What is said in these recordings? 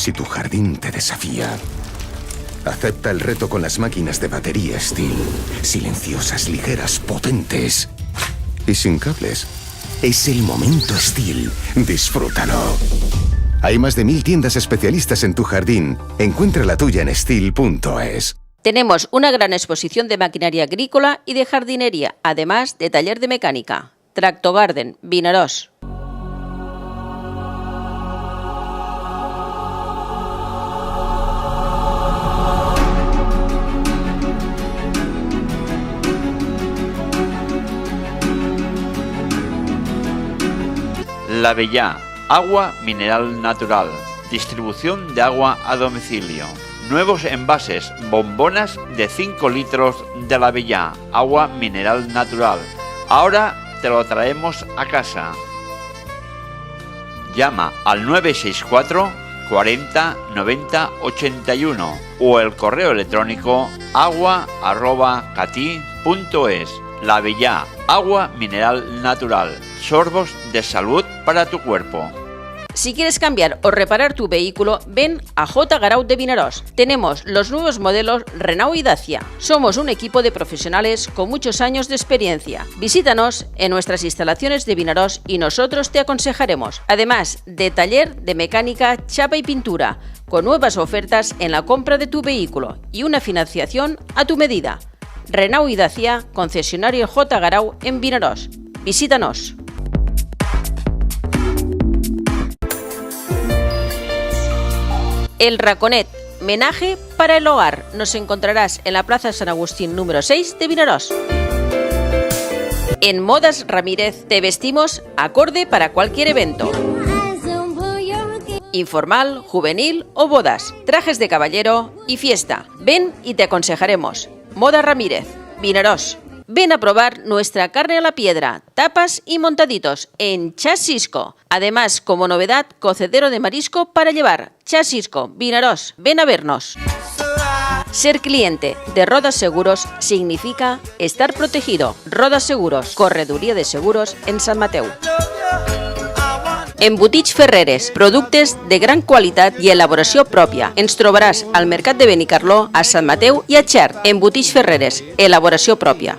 si tu jardín te desafía. Acepta el reto con las máquinas de batería Stihl. Silenciosas, ligeras, potentes y sin cables. Es el momento Stihl. Disfrútalo. Hay más de 1000 tiendas especialistas en tu jardín. Encuentra la tuya en stihl.es. Tenemos una gran exposición de maquinaria agrícola y de jardinería, además de taller de mecánica. Tractogarden, Vinaròs. L'Avellà, agua mineral natural. Distribución de agua a domicilio. Nuevos envases, bombonas de 5 litros de L'Avellà, agua mineral natural. Ahora te lo traemos a casa. Llama al 964 40 90 81 o el correo electrónico agua@catí.es. L'Avellà, agua mineral natural. Sorbos de salud para tu cuerpo. Si quieres cambiar o reparar tu vehículo, ven a J. Garau de Vinaròs. Tenemos los nuevos modelos Renault y Dacia. Somos un equipo de profesionales con muchos años de experiencia. Visítanos en nuestras instalaciones de Vinaròs y nosotros te aconsejaremos. Además de taller de mecánica, chapa y pintura, con nuevas ofertas en la compra de tu vehículo y una financiación a tu medida. Renault y Dacia, concesionario J. Garau en Vinaròs. Visítanos. El Raconet, menaje para el hogar. Nos encontrarás en la Plaza San Agustín número 6 de Vinaròs. En Modas Ramírez te vestimos acorde para cualquier evento. Informal, juvenil o bodas, trajes de caballero y fiesta. Ven y te aconsejaremos. Modas Ramírez, Vinaròs. Ven a probar nuestra carne a la piedra, tapas y montaditos en Chasisco. Además, como novedad, cocedero de marisco para llevar. Chasisco, Vinaròs. Ven a vernos. Ser cliente de Rodas Seguros significa estar protegido. Rodas Seguros, correduría de seguros en Sant Mateu. Embotits Ferreres, productes de gran qualitat i elaboració pròpia. Ens trobaràs al Mercat de Benicarló, a Sant Mateu i a Xert. Embotits Ferreres, elaboració pròpia.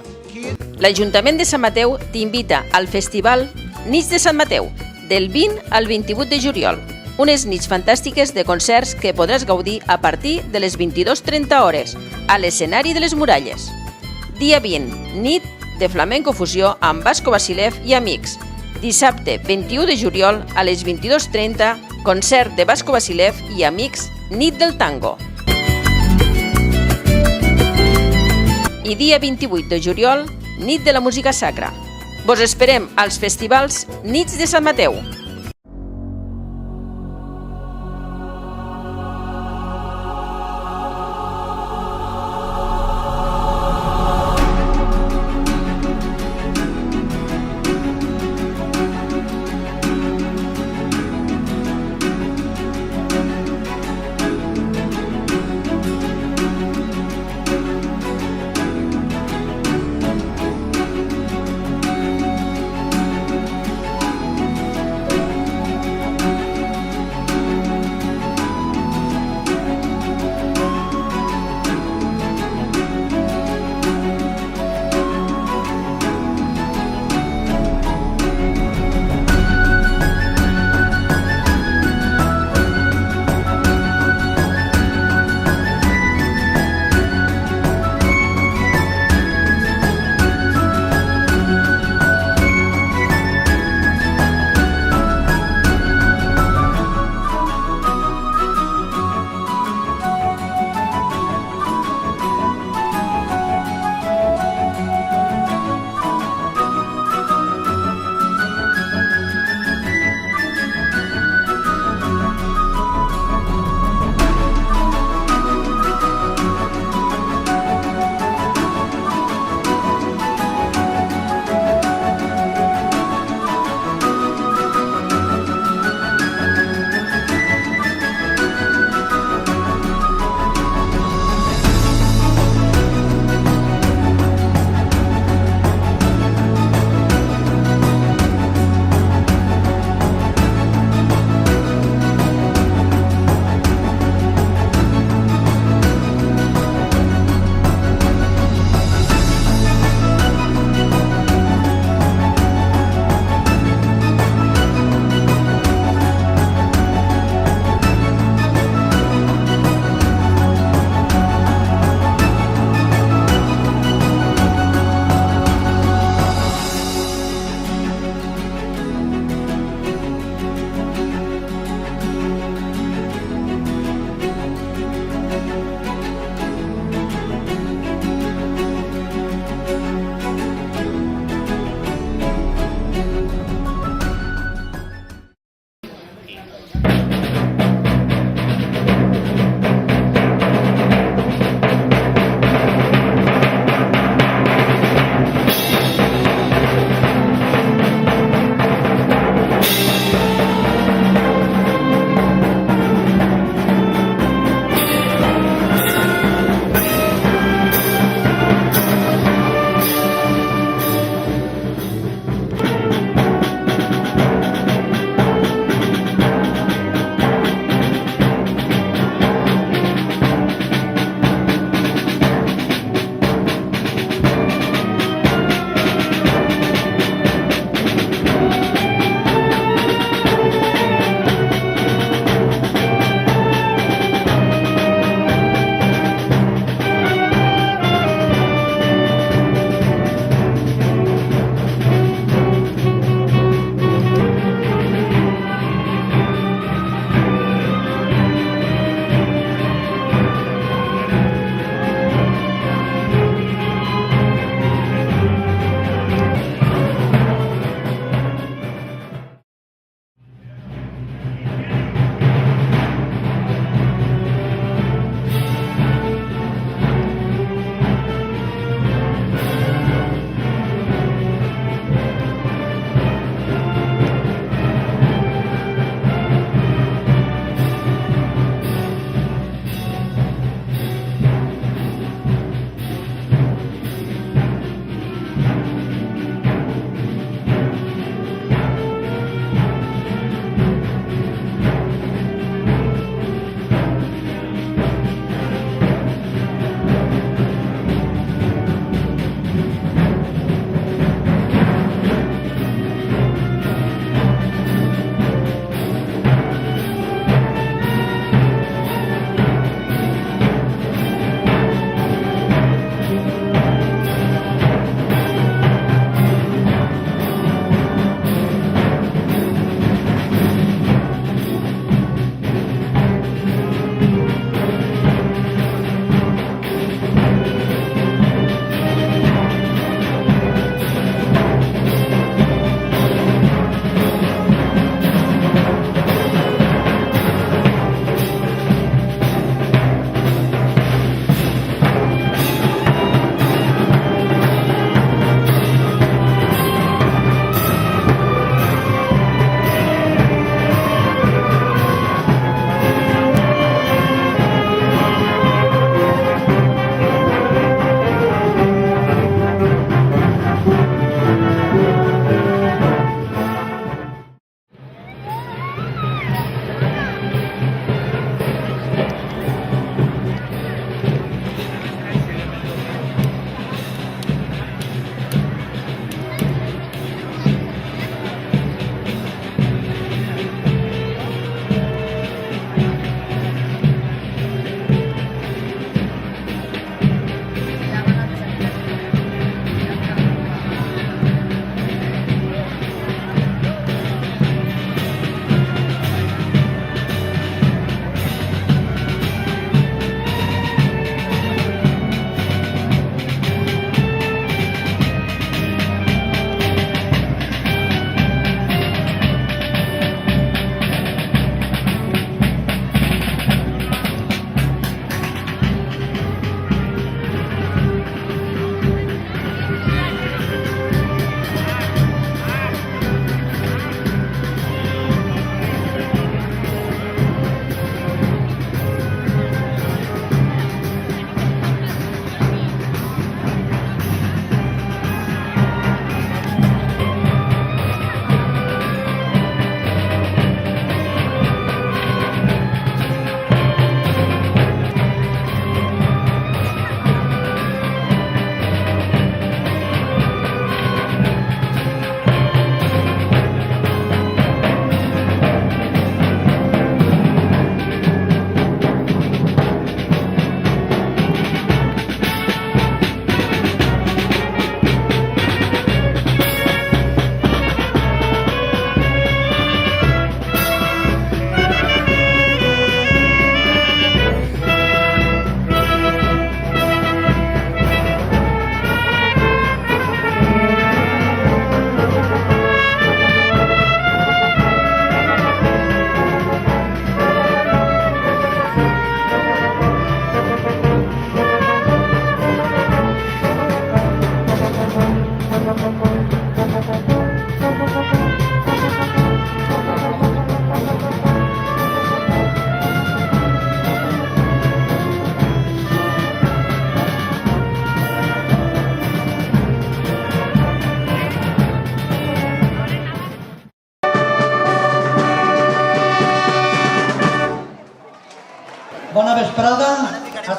L'Ajuntament de Sant Mateu t'invita al Festival Nits de Sant Mateu, del 20 al 28 de juliol. Unes nits fantàstiques de concerts que podràs gaudir a partir de les 22:30 hores, a l'escenari de les Muralles. Dia 20, nit de flamenco fusió amb Vasco Vasilev i amics. Dissabte 21 de juliol a les 22:30, concert de Vasco Vasilev i amics, nit del tango. I dia 28 de juliol, nit de la música sacra. Vos esperem als festivals Nits de Sant Mateu.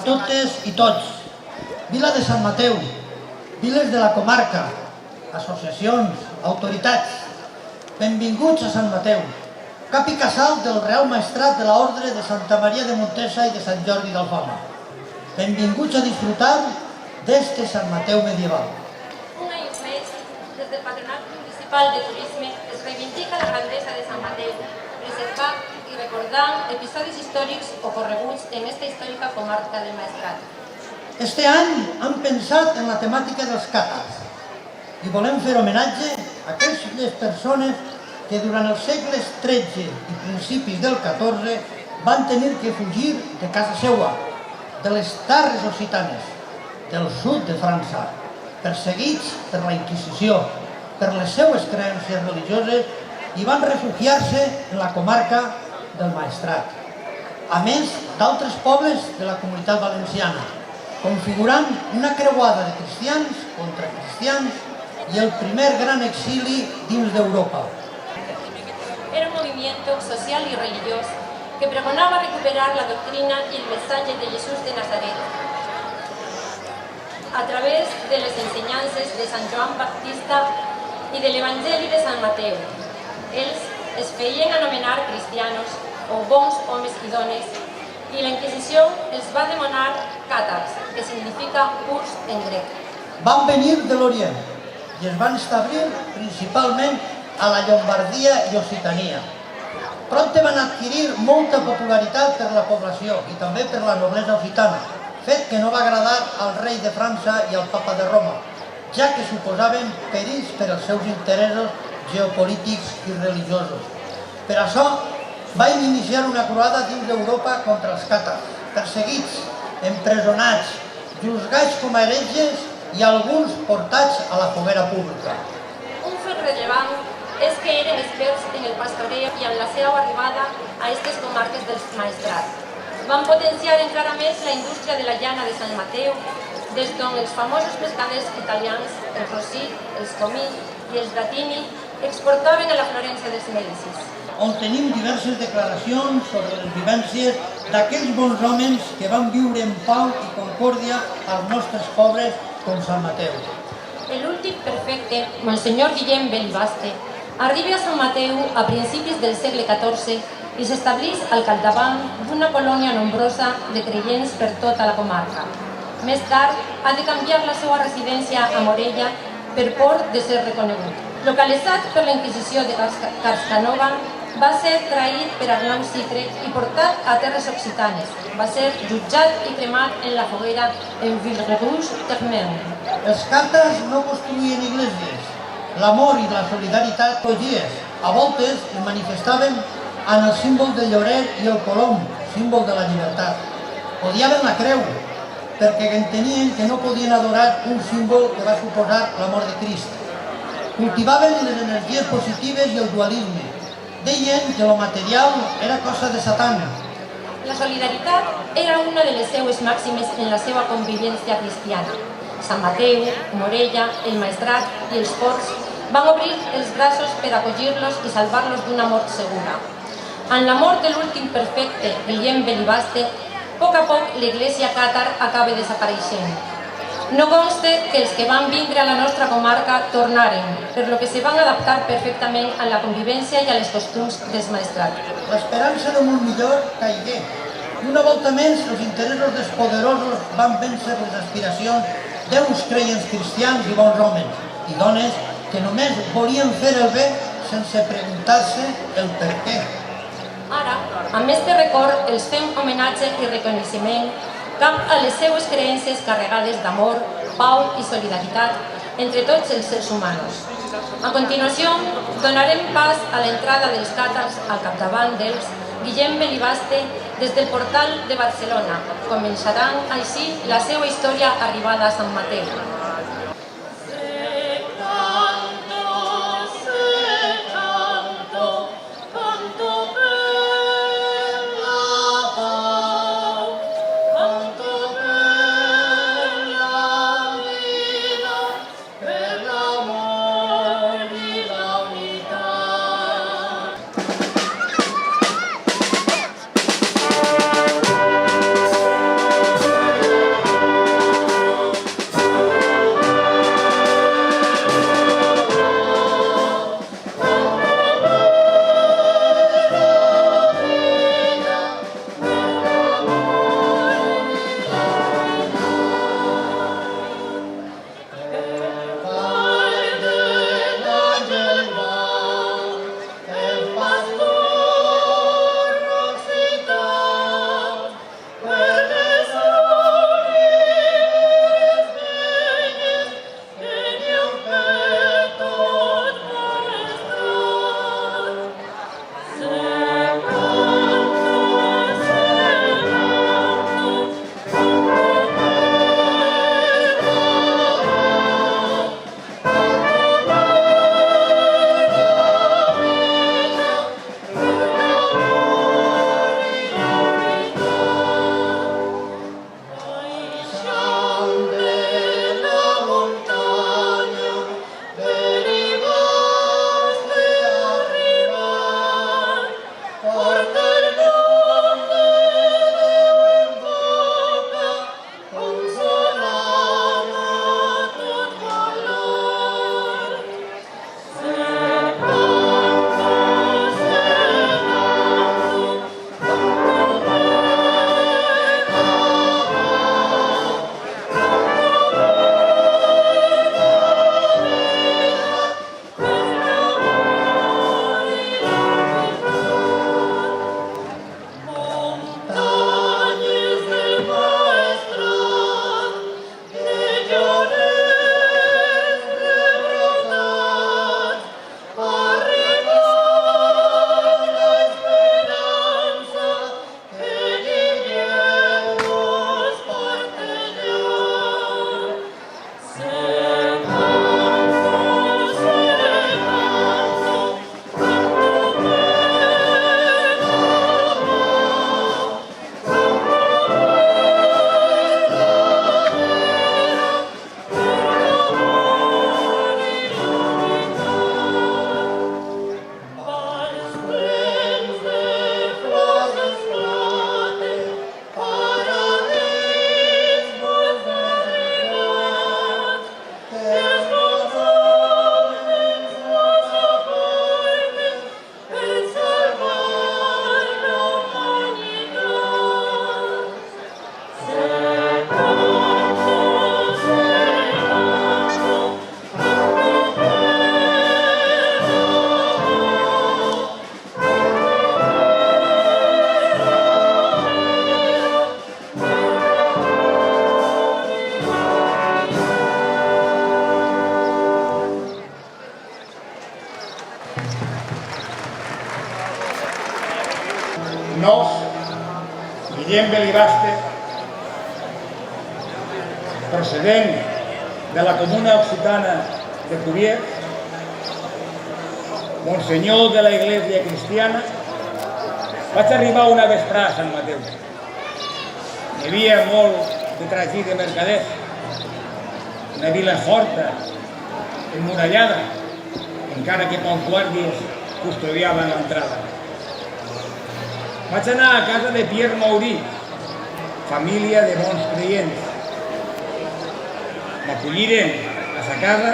totes i tots. Vila de Sant Mateu, viles de la comarca, associacions, autoritats. Benvinguts a Sant Mateu, cap i casal del Real Maestrat de l'Ordre de Santa Maria de Montesa i de Sant Jordi d'Alfama. Benvinguts a disfrutar d'este Sant Mateu medieval. Un any més, des del Patronat Municipal de Turisme es reivindica la grandesa de Sant Mateu, preservant i recordant episodis històrics ocorreguts en esta històrica comarca del Maestrat. Este any han pensat en la temàtica dels càtars i volem fer homenatge a aquelles persones que durant els segles XIII i principis del XIV van tenir que fugir de casa seua, de les terres occitanes, del sud de França, perseguits per la Inquisició, per les seues creences religioses i van refugiar-se en la comarca del Maestrat, a més d'altres pobles de la Comunitat Valenciana, configurant una creuada de cristians contra cristians i el primer gran exili dins d'Europa. Era un movimiento social y religioso que pregonaba recuperar la doctrina y el mensaje de Jesús de Nazaret a través de las enseñanzas de San Joan Baptista y del Evangelio de San Mateo. Ells es feien anomenar cristianos o bons homes i dones i la Inquisició els va demanar càtars, que significa purs en grec. Van venir de l'Orient i es van establir principalment a la Llombardia i Occitania. Prompte van adquirir molta popularitat per la població i també per la noblesa occitana, fet que no va agradar al rei de França i al papa de Roma, ja que suposaven perills per als seus interessos geopolítics i religiosos. Per això, van iniciar una croada dins d'Europa contra els càtars, perseguits, empresonats, juzgats com a heretges i alguns portats a la foguera pública. Un fet rellevant és que eren experts en el pastoreo i en la seva arribada a aquestes comarques del Maestrat. Van potenciar encara més la indústria de la llana de Sant Mateu, des d'on els famosos pescadors italians, el Rossit, els Comí i els Datini, exportaven a la Florència dels Mèdicis, on tenim diverses declaracions sobre les vivències d'aquells bons homes que van viure en pau i concòrdia als nostres pobres com Sant Mateu. L'últim prefecte, Monsenyor Guillem Belibaste, arriba a Sant Mateu a principis del segle XIV i s'estableix al capdavant d'una colònia nombrosa de creients per tota la comarca. Més tard, ha de canviar la seva residència a Morella per por de ser reconegut. Localitzat per la Inquisició de Carscanova, va ser traït per Arnau Cicre i portat a terres occitanes. Va ser jutjat i cremat en la foguera en Villererouge-Termen. Els càtars no construïen igleses. L'amor i la solidaritat cogies. A voltes es manifestaven en el símbol del lloret i el colom, símbol de la llibertat. Odiaven la creu, perquè entenien que no podien adorar un símbol que va suposar l'amor de Crist. Cultivaven les energies positives i el dualisme. Deien que el material era cosa de Satan. La solidaritat era una de les seues màximes en la seva convivència cristiana. Sant Mateu, Morella, el Maestrat i els Ports van obrir els braços per acollir-los i salvar-los d'una mort segura. En la mort de l'últim prefecte, Guillem Belibaste, a poc l'església càtar acaba desapareixent. No consta que els que van vindre a la nostra comarca tornaren, per lo que se van adaptar perfectament a la convivència i a les costums dels Maestrat. L'esperança de molt millor caigué. I una volta més, els interessos dels poderosos van vèncer les aspiracions d'uns creients cristians i bons homes i dones que només volien fer el bé sense preguntar-se el per què. Ara, a més de record, els fem homenatge i reconeixement cap a les seues creences carregades d'amor, pau i solidaritat entre tots els sers humans. A continuació, donarem pas a l'entrada dels càtars al capdavant d'ells, Guillem Belibaste, des del portal de Barcelona. Començaran així la seva història arribada a Sant Mateu. procedent de la comuna occitana de Cuvier, Monsenyor de la Iglesia Cristiana, vaig arribar una vesprada a Sant Mateu. Hi havia molt de tràgic de mercaders, una vila forta, emmurallada, encara que pocs guàrdies custodiaven l'entrada. Vaig anar a casa de Pierre Maurí, família de bons creients. M'acolliren a sa casa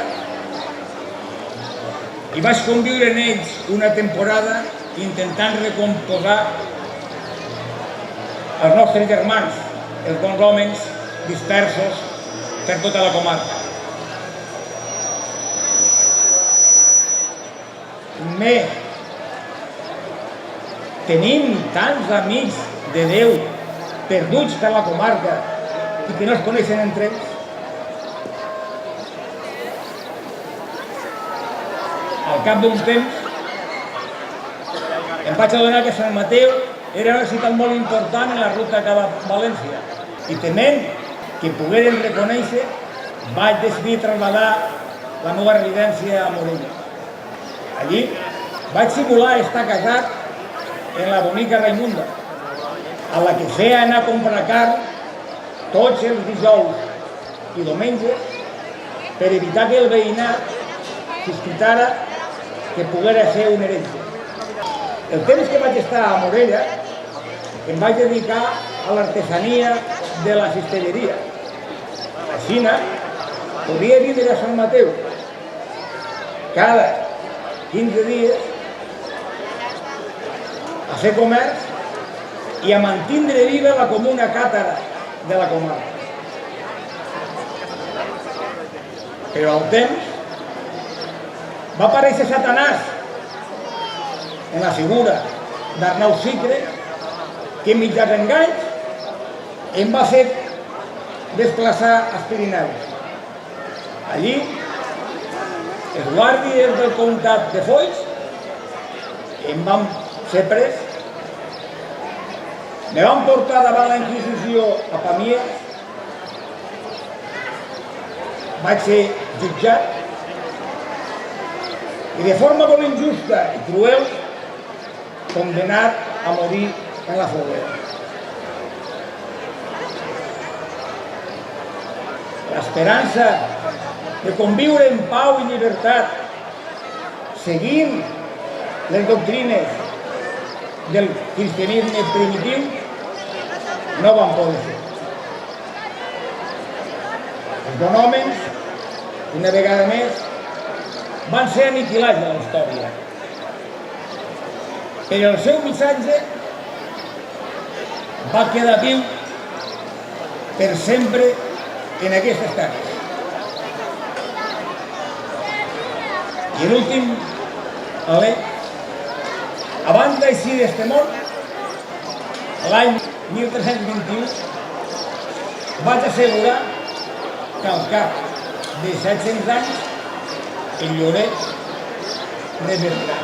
i vaig conviure en ells una temporada intentant recomposar els nostres germans, els bons homes dispersos per tota la comarca. Tenim tants amics de Déu perduts per la comarca i que no es coneixen entre ells. Al cap d'un temps em vaig adonar que Sant Mateu era una ciutat molt important en la ruta cap a València i tement que pogueren reconèixer vaig decidir traslladar la meva residència a Morella. Allí vaig simular estar casat en la bonica Raimunda, a la que feia anar a comprar carn tots els dijous i diumenges per evitar que el veïnat sospitara que poguera ser un heretge. El temps que vaig estar a Morella em vaig dedicar a l'artesania de la cistelleria. Així podia vindre a Sant Mateu cada 15 dies a fer comerç i a mantindre viva la comuna càtara de la comarca. Però al temps va aparèixer Satanàs en la figura d'Arnau Sicre, que mitjans enganys em va fer desplaçar als Pirineus. Allí, els guàrdies del comtat de Foix em van fer pres, me van portar davant la Inquisició a Pamiers, vaig ser jutjat i de forma molt injusta i cruel condenat a morir en la foguera. L'esperança de conviure en pau i llibertat, seguint les doctrines del cristianisme primitiu, no van poder ser. Els bonhomens, una vegada més, van ser aniquilats de la història. Però el seu missatge va quedar viu per sempre en aquestes terres. I l'últim alè, abans d'eixir d'este món, l'any 1321, vaig assegurar que al cap de 700 anys el Lloret revertirà.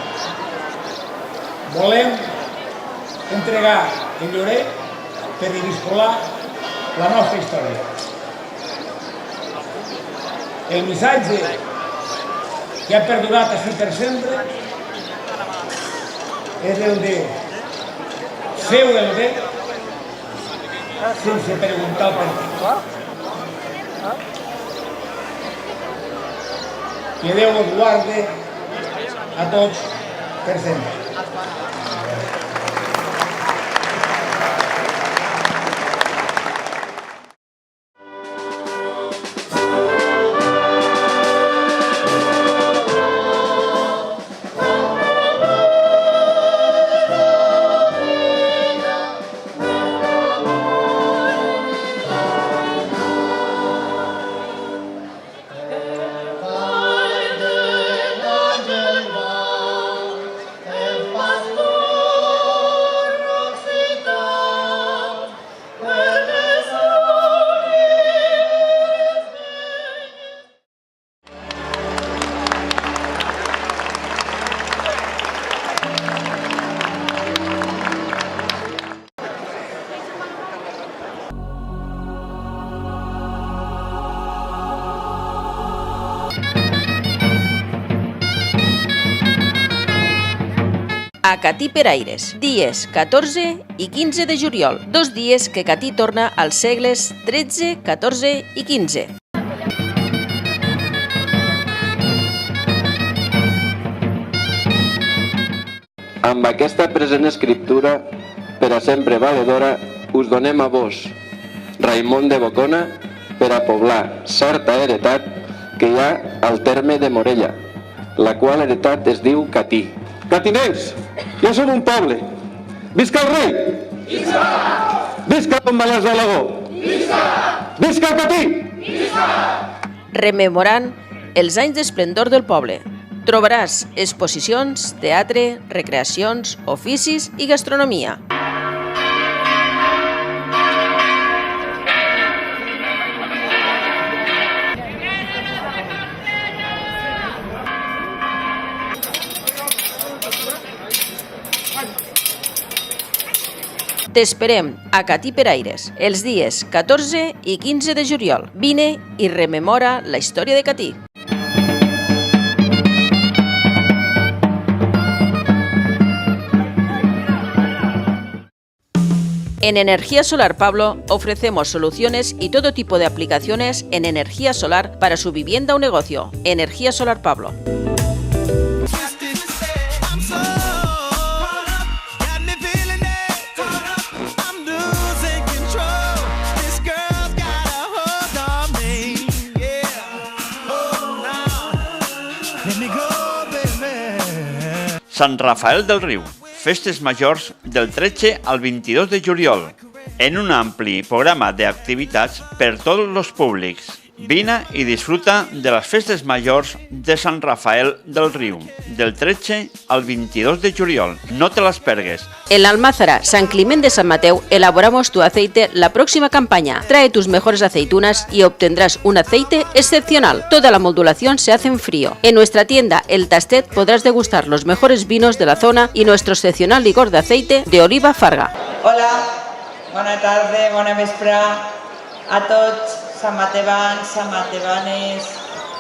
Volem entregar el Lloret per reviscolar la nostra història. El missatge que ha perdurat així per sempre és el de feu el bé sense preguntar el per què. Que Déu us guarde a tots per sempre. a Catí per Aires, dies 14 i 15 de juliol, 2 dies que Catí torna als segles 13, 14 i 15. Amb aquesta present escriptura, per a sempre valedora, us donem a vos, Raimon de Bocona, per a poblar certa heretat que hi ha al terme de Morella, la qual heretat es diu Catí. Catinencs, ja som un poble. Visca el rei! Visca! Visca Don Valers de l'Alagó! Visca! Visca el Catí! Visca! Rememorant els anys d'esplendor del poble. Trobaràs exposicions, teatre, recreacions, oficis i gastronomia. T'esperem a Catí per Aires els dies 14 i 15 de juliol. Vine i rememora la història de Catí. En Energía Solar Pablo ofrecemos soluciones y todo tipo de aplicaciones en energía solar para su vivienda o negocio. Energía Solar Pablo. Sant Rafael del Riu, festes majors del 13 al 22 de juliol, en un ampli programa d'activitats per tots els públics. Vine i disfruta de les festes majors de Sant Rafael del Riu, del 13 al 22 de juliol. No te las pergues. En la Almázara, San Climent de San Mateo, elaboramos tu aceite la próxima campaña. Trae tus mejores aceitunas y obtendrás un aceite excepcional. Toda la modulación se hace en frío. En nuestra tienda El Tastet podrás degustar los mejores vinos de la zona y nuestro excepcional licor de aceite de oliva Farga. Hola, bona tarda, bona vespre a tots, santmatevans, santmatevanes,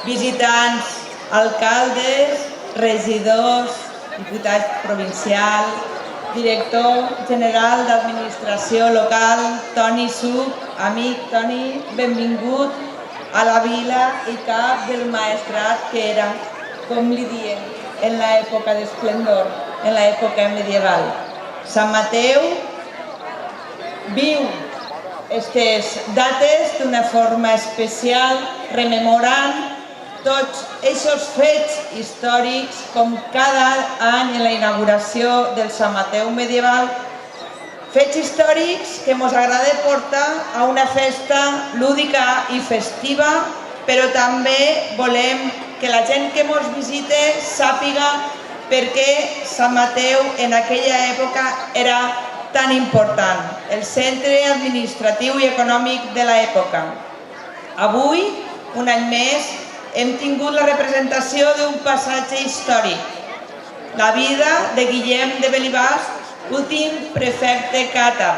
visitants, alcaldes, regidors, diputat provincial, director general d'administració local, Toni Suc, amic Toni, benvingut a la vila i cap del maestrat que era, com li diem, en l'època d'esplendor, en l'època medieval. Sant Mateu viu aquestes dates d'una forma especial, rememorant tots aquests fets històrics, com cada any en la inauguració del Sant Mateu medieval, fets històrics que ens agrada portar a una festa lúdica i festiva, però també volem que la gent que ens visite sàpiga per què Sant Mateu en aquella època era tan important, el centre administratiu i econòmic de l'època. Avui, un any més, hem tingut la representació d'un passatge històric, la vida de Guillem de Belibast, últim prefecte càtar.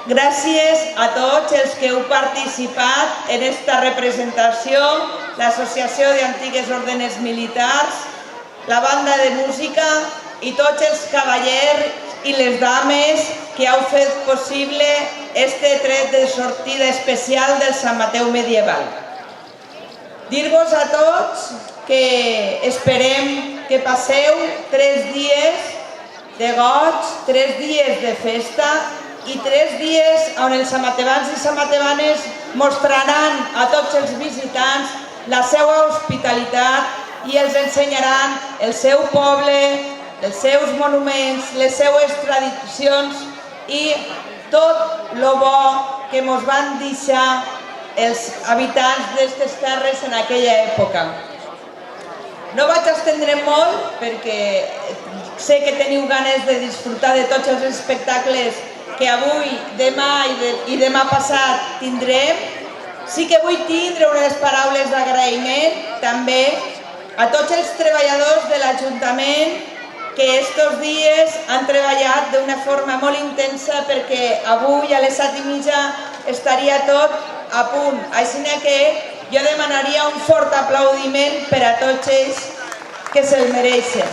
Gràcies a tots els que heu participat en esta representació, l'Associació d'Antigues Ordenes Militars, la banda de música i tots els cavallers i les dames que heu fet possible este tret de sortida especial del Sant Mateu medieval. Dir-vos a tots que esperem que passeu 3 dies de goig, 3 dies de festa i 3 dies on els santmatevans i santmatevanes mostraran a tots els visitants la seva hospitalitat i els ensenyaran el seu poble, els seus monuments, les seues tradicions i tot el bo que ens van deixar els habitants d'aquestes terres en aquella època. No vaig estendre molt perquè sé que teniu ganes de disfrutar de tots els espectacles que avui, demà i demà passat tindrem. Sí que vull tindre unes paraules d'agraïment també a tots els treballadors de l'Ajuntament que estos dies han treballat d'una forma molt intensa perquè avui a les 7:30 estaria tot a punt. Així que jo demanaria un fort aplaudiment per a tots ells que se'l mereixen.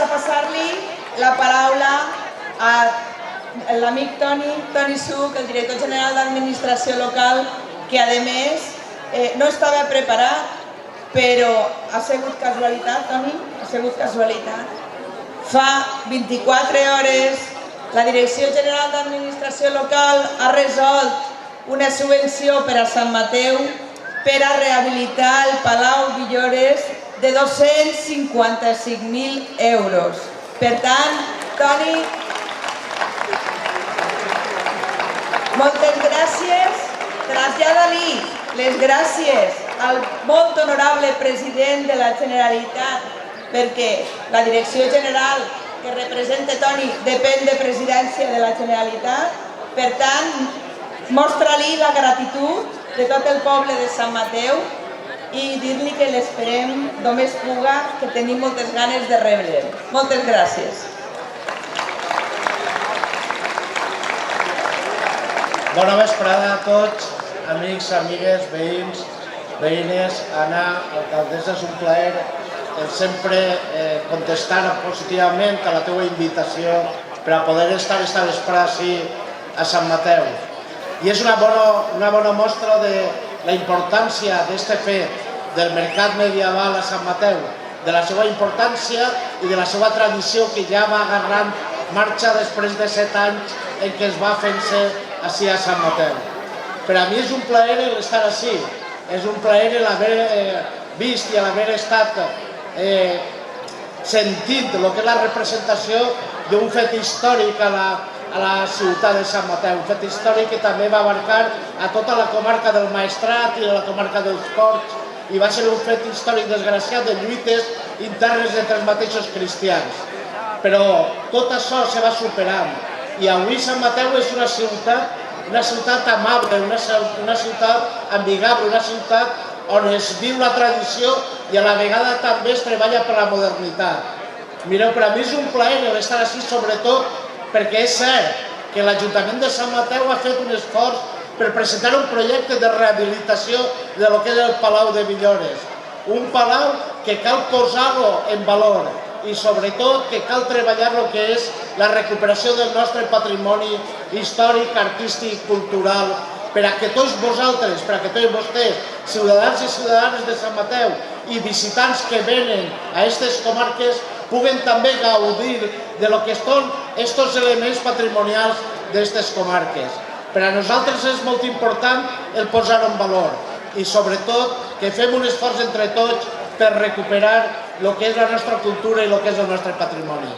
a passar-li la paraula a l'amic Toni Suc, el director general d'Administració Local, que a més no estava preparat, però ha sigut casualitat, Toni? Ha sigut casualitat. Fa 24 hores la Direcció General d'Administració Local ha resolt una subvenció per a Sant Mateu per a rehabilitar el Palau Villores de 255.000 euros. Per tant, Toni, moltes gràcies. Trasllada-li les gràcies al molt honorable president de la Generalitat, perquè la Direcció General que representa Toni depèn de Presidència de la Generalitat. Per tant, mostra-li la gratitud de tot el poble de Sant Mateu i dir-li que l'esperem d'on més puga, que tenim moltes ganes de rebre'l. Moltes gràcies. Bona vesprada a tots, amics, amigues, veïns, veïnes. Anna, alcaldessa, és un plaer sempre contestar positivament a la teva invitació per a poder estar esta vesprada així a Sant Mateu. I és una bona mostra de la importància d'aquest fet del mercat medieval a Sant Mateu, de la seva importància i de la seva tradició que ja va agarrant marxa després de 7 anys en què es va fent-se així a Sant Mateu. Per a mi és un plaer estar així, és un plaer l'haver vist i l'haver estat sentint el que és la representació d'un fet històric a la ciutat de Sant Mateu, un fet històric que també va abarcar a tota la comarca del Maestrat i a la comarca dels Ports, i va ser un fet històric desgraciat de lluites internes entre els mateixos cristians. Però tot això se va superant i avui Sant Mateu és una ciutat amable, una ciutat amigable, una ciutat on es viu la tradició i a la vegada també es treballa per la modernitat. Mireu, per a mi és un plaer estar així, sobretot perquè és cert que l'Ajuntament de Sant Mateu ha fet un esforç per presentar un projecte de rehabilitació de lo que és el Palau de Villores. Un palau que cal posar-lo en valor i sobretot que cal treballar el que és la recuperació del nostre patrimoni històric, artístic, cultural, per a que tots vosaltres, per a que tots vostès, ciutadans i ciutadanes de Sant Mateu i visitants que venen a aquestes comarques, puguen també gaudir de lo que són aquests elements patrimonials d'aquestes comarques. Per a nosaltres és molt important el posar-ho en valor i sobretot que fem un esforç entre tots per recuperar el que és la nostra cultura i el que és el nostre patrimoni.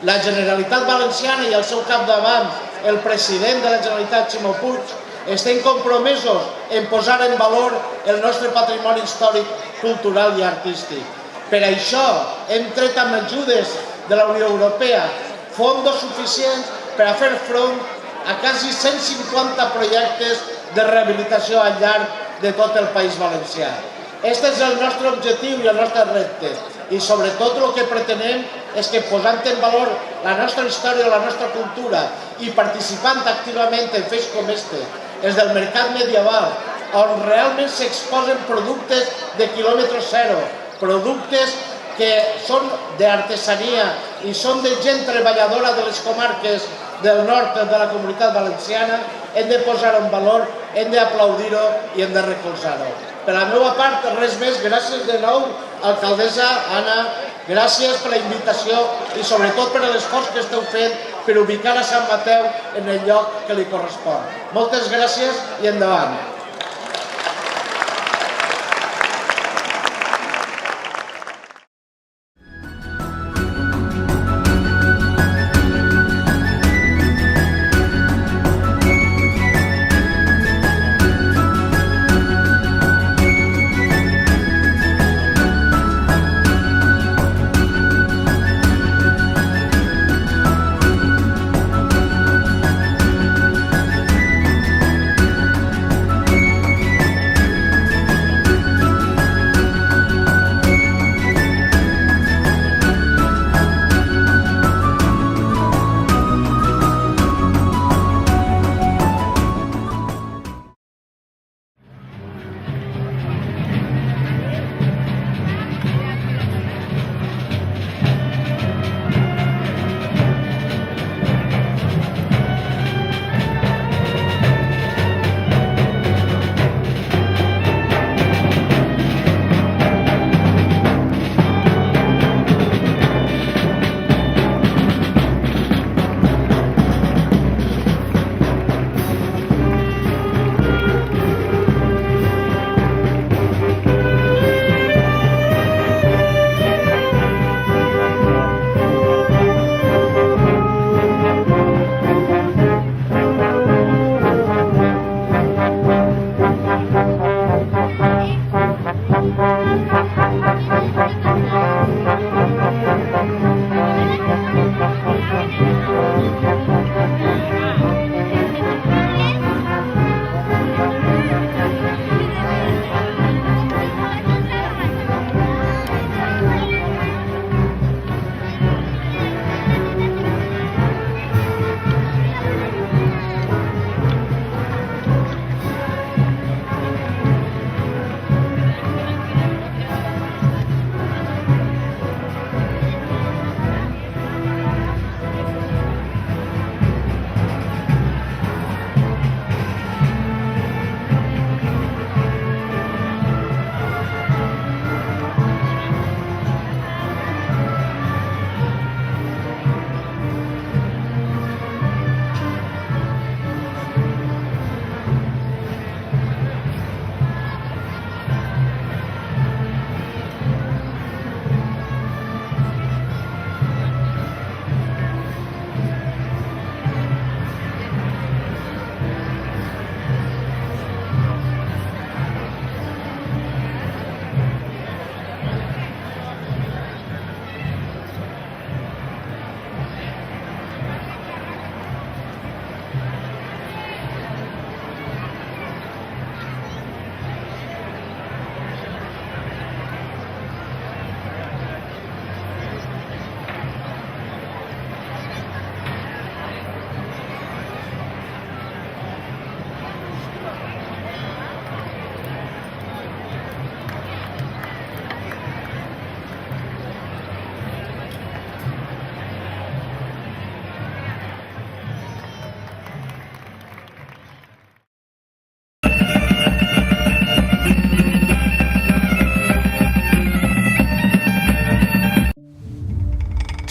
La Generalitat Valenciana i al seu capdavant, el president de la Generalitat, Ximo Puig, estem compromesos en posar en valor el nostre patrimoni històric, cultural i artístic. Per això hem tret amb ajudes de la Unió Europea fons suficients per a fer front a quasi 150 projectes de rehabilitació al llarg de tot el País Valencià. Aquest és el nostre objectiu i el nostre repte. I sobretot el que pretenem és que posant en valor la nostra història, la nostra cultura i participant activament en fets com este, els del mercat medieval, on realment s'exposen productes de quilòmetre zero, productes que són d'artesania i són de gent treballadora de les comarques del nord de la Comunitat Valenciana, hem de posar-ho en valor, hem d'aplaudir-ho i hem de recolzar-ho. Per la meva part, res més. Gràcies de nou, alcaldessa Anna, gràcies per la invitació i sobretot per l'esforç que esteu fent per ubicar a Sant Mateu en el lloc que li correspon. Moltes gràcies i endavant.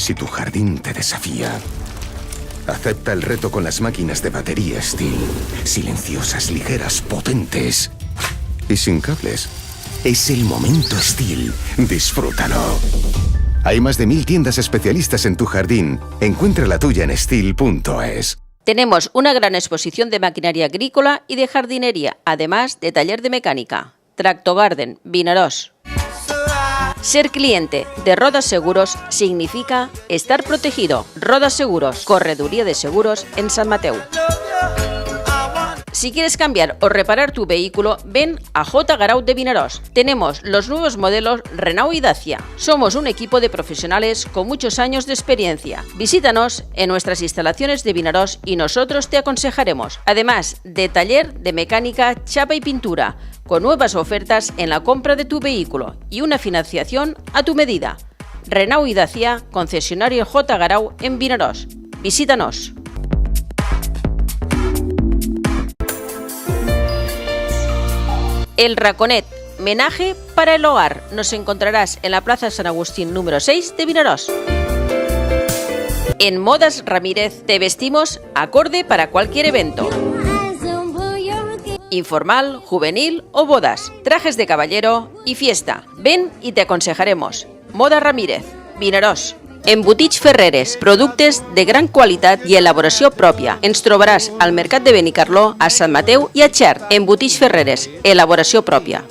Si tu jardín te desafía, acepta el reto con las máquinas de batería Stihl. Silenciosas, ligeras, potentes y sin cables. Es el momento Stihl. Disfrútalo. Hay más de 1000 tiendas especialistas en tu jardín. Encuentra la tuya en stihl.es. Tenemos una gran exposición de maquinaria agrícola y de jardinería, además de taller de mecánica. Tractogarden, Vinaròs. Ser cliente de Rodas Seguros significa estar protegido. Rodas Seguros, correduría de seguros en San Mateu. Si quieres cambiar o reparar tu vehículo, ven a J. Garau de Vinaròs. Tenemos los nuevos modelos Renault y Dacia. Somos un equipo de profesionales con muchos años de experiencia. Visítanos en nuestras instalaciones de Vinaròs y nosotros te aconsejaremos. Además de taller de mecánica, chapa y pintura, con nuevas ofertas en la compra de tu vehículo y una financiación a tu medida. Renault y Dacia, concesionario J. Garau en Vinaròs. Visítanos. El Raconet, menaje para el hogar. Nos encontrarás en la Plaza San Agustín número 6 de Vinaròs. En Modas Ramírez te vestimos acorde para cualquier evento. Informal, juvenil o bodas, trajes de caballero y fiesta. Ven y te aconsejaremos. Moda Ramírez, Vinaròs. Embotits Ferreres, productes de gran qualitat i elaboració pròpia. Ens trobaràs al Mercat de Benicarló, a Sant Mateu i a Xert. Embotits Ferreres, elaboració pròpia.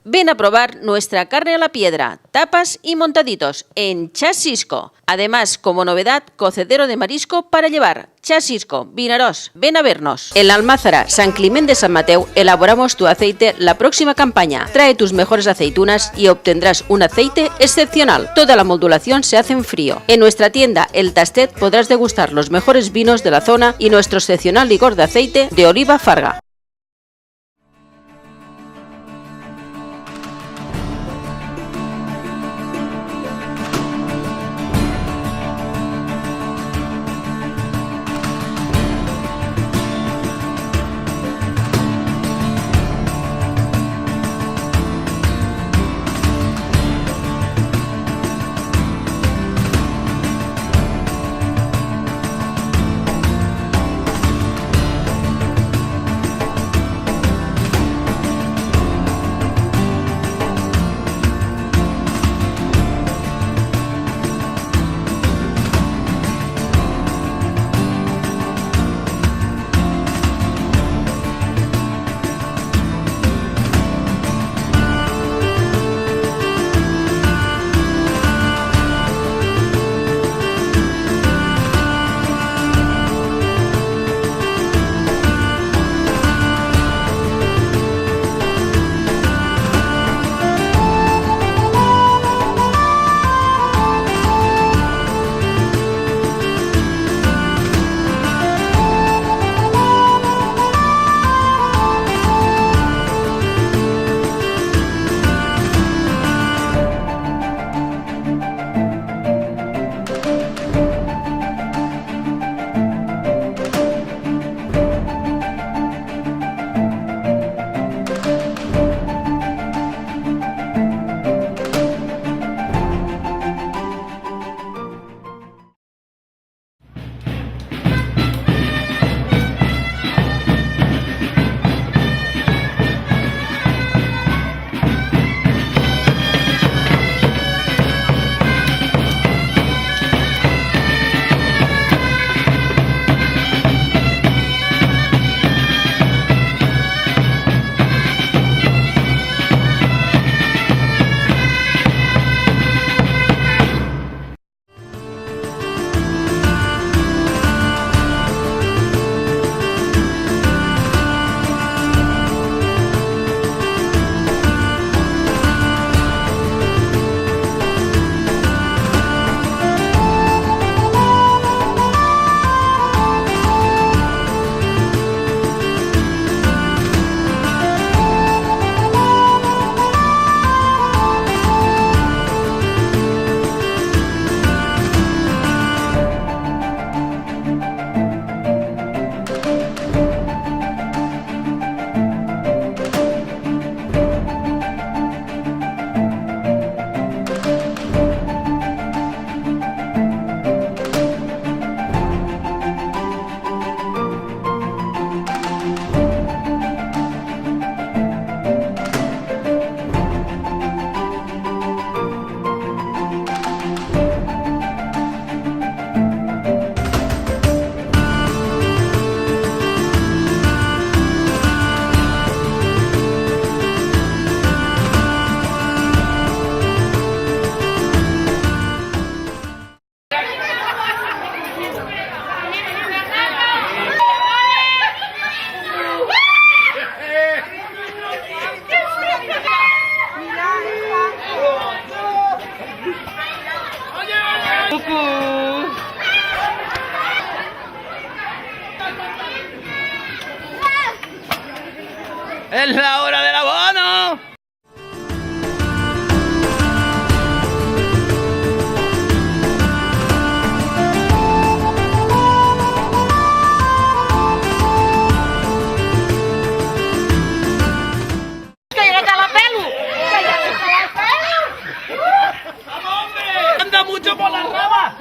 Ven a probar nuestra carne a la piedra, tapas y montaditos en Chasisco. Además, como novedad, cocedero de marisco para llevar. Chasisco, Vinaròs, ven a vernos. En la Almázara, San Climent de San Mateu, elaboramos tu aceite la próxima campaña. Trae tus mejores aceitunas y obtendrás un aceite excepcional. Toda la modulación se hace en frío. En nuestra tienda El Tastet podrás degustar los mejores vinos de la zona y nuestro excepcional licor de aceite de oliva Farga. ¡Es la hora del abono! ¡Anda mucho por las ramas!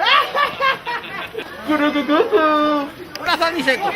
¡Una zaniseco!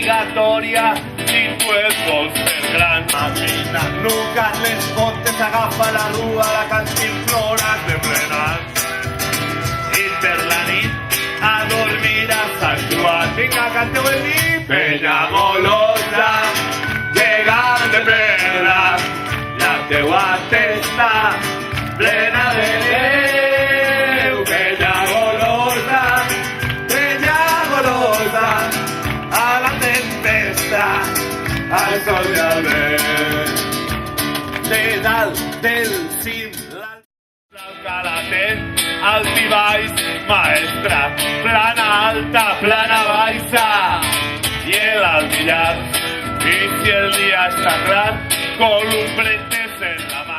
obligatoria si tu et vols ser gran. Imagina, nunca les contes agafa la rua, la cantimplora de plenats. I per la nit a dormir a Sant Joan. Vinga, canteu el nit. Penya Golosa, llegant de pedra, la teua testa plena de Déu. Penya Golosa, a la tempesta, al sol de alber. De dalt del cim, l'Alcalatet, alt i baix, maestra, plana alta, plana baixa, i l'Albillar, i si el dia està clar, columbretes en la mar.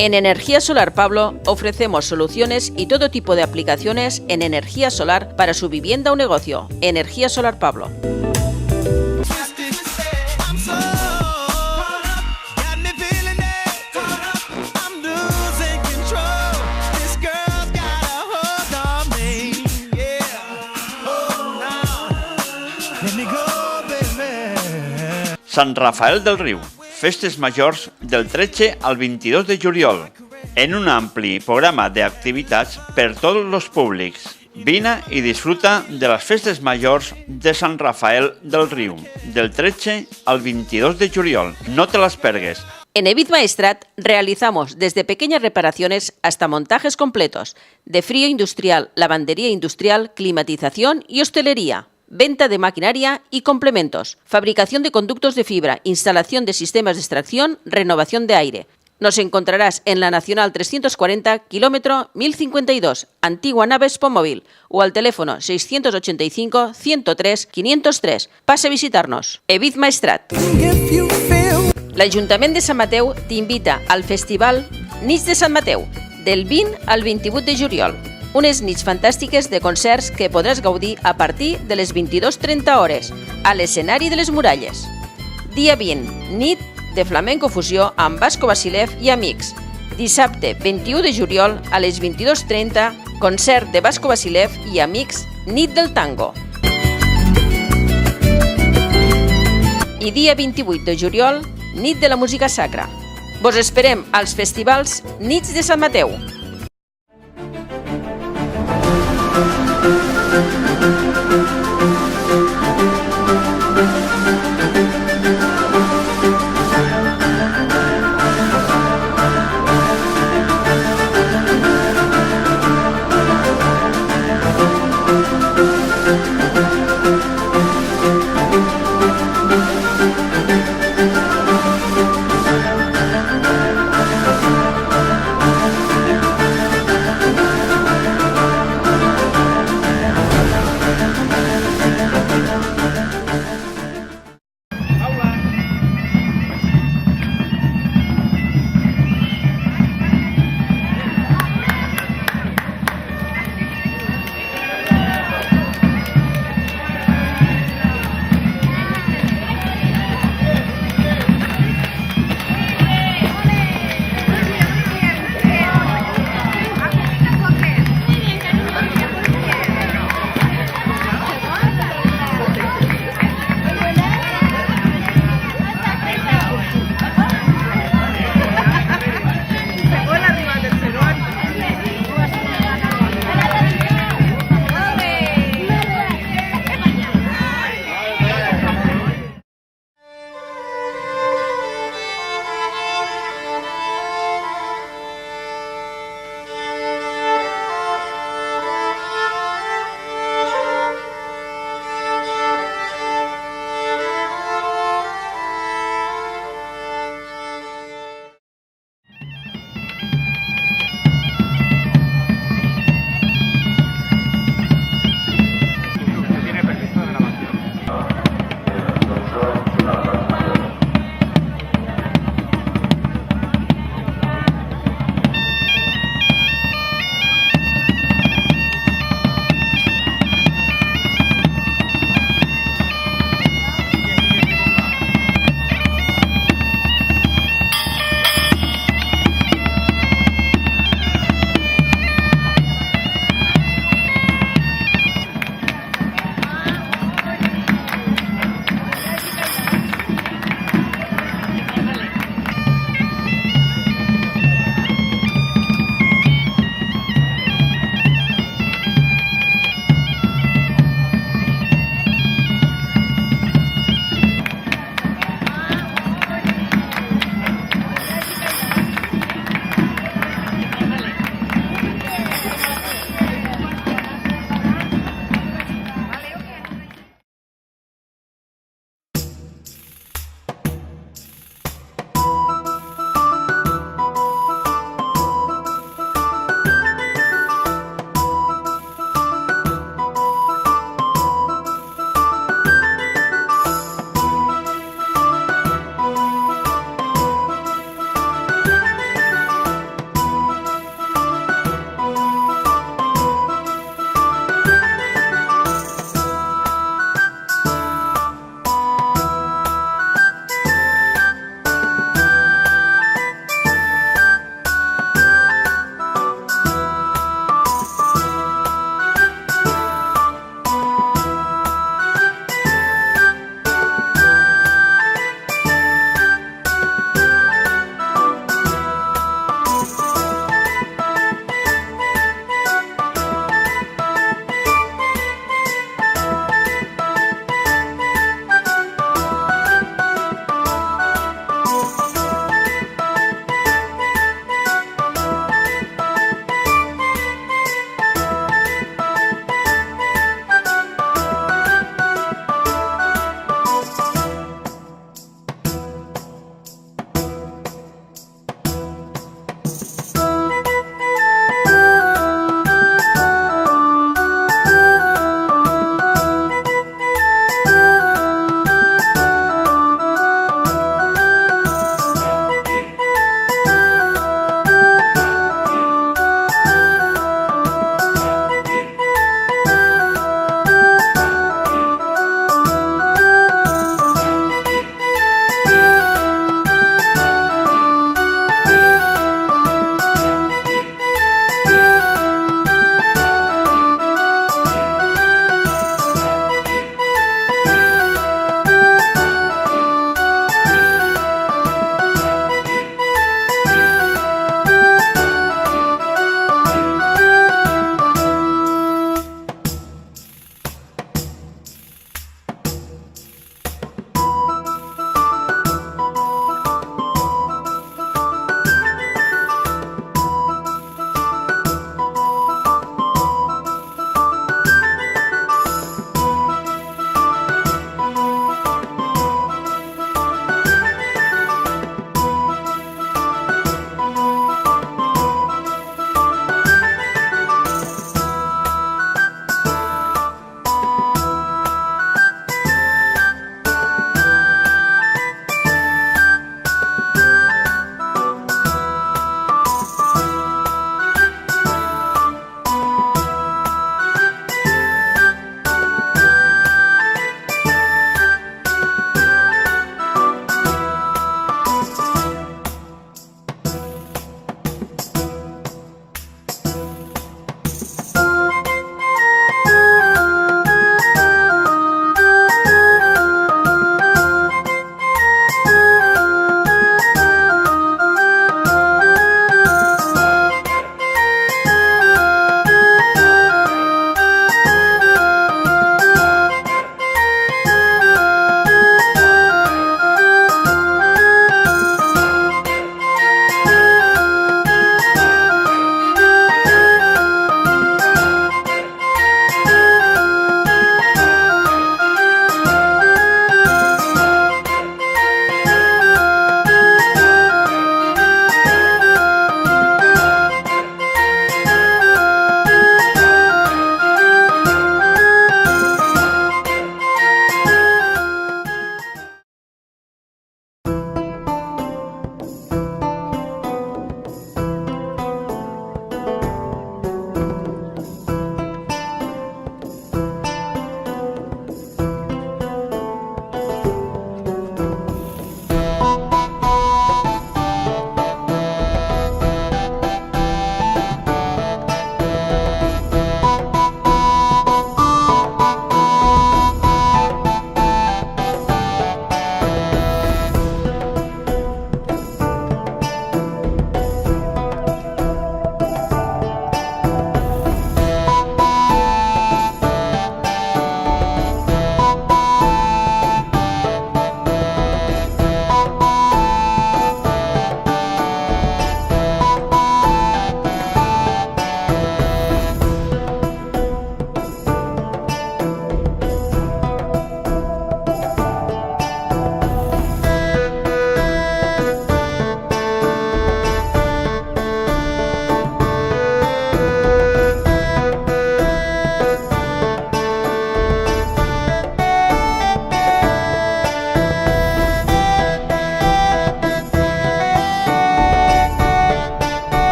En Energía Solar Pablo ofrecemos soluciones y todo tipo de aplicaciones en energía solar para su vivienda o negocio. Energía Solar Pablo. Sant Rafael del Riu, festes majors del 13 al 22 de juliol, en un ampli programa de activitats per tots els públics. Vine i disfruta de las festes majors de Sant Rafael del Riu, del 13 al 22 de juliol. No te las pergues. En Evid Maestrat realizamos desde pequeñas reparaciones hasta montajes completos, de frío industrial, lavandería industrial, climatización y hostelería. Venta de maquinaria y complementos, fabricación de conductos de fibra, instalación de sistemas de extracción, renovación de aire. Nos encontrarás en la Nacional 340, kilómetro 1052, antigua nave Expomóvil, o al teléfono 685 103 503. Pase a visitar-nos. Evid Maestrat. L'Ajuntament de Sant Mateu t'invita al Festival Nits de Sant Mateu, del 20 al 28 de juliol. Unes nits fantàstiques de concerts que podràs gaudir a partir de les 22:30 hores, a l'escenari de les Muralles. Dia 20, nit de flamenco fusió amb Vasco Vasilev i amics. Dissabte 21 de juliol a les 22:30, concert de Vasco Vasilev i amics, nit del tango. I dia 28 de juliol, nit de la música sacra. Vos esperem als festivals Nits de Sant Mateu.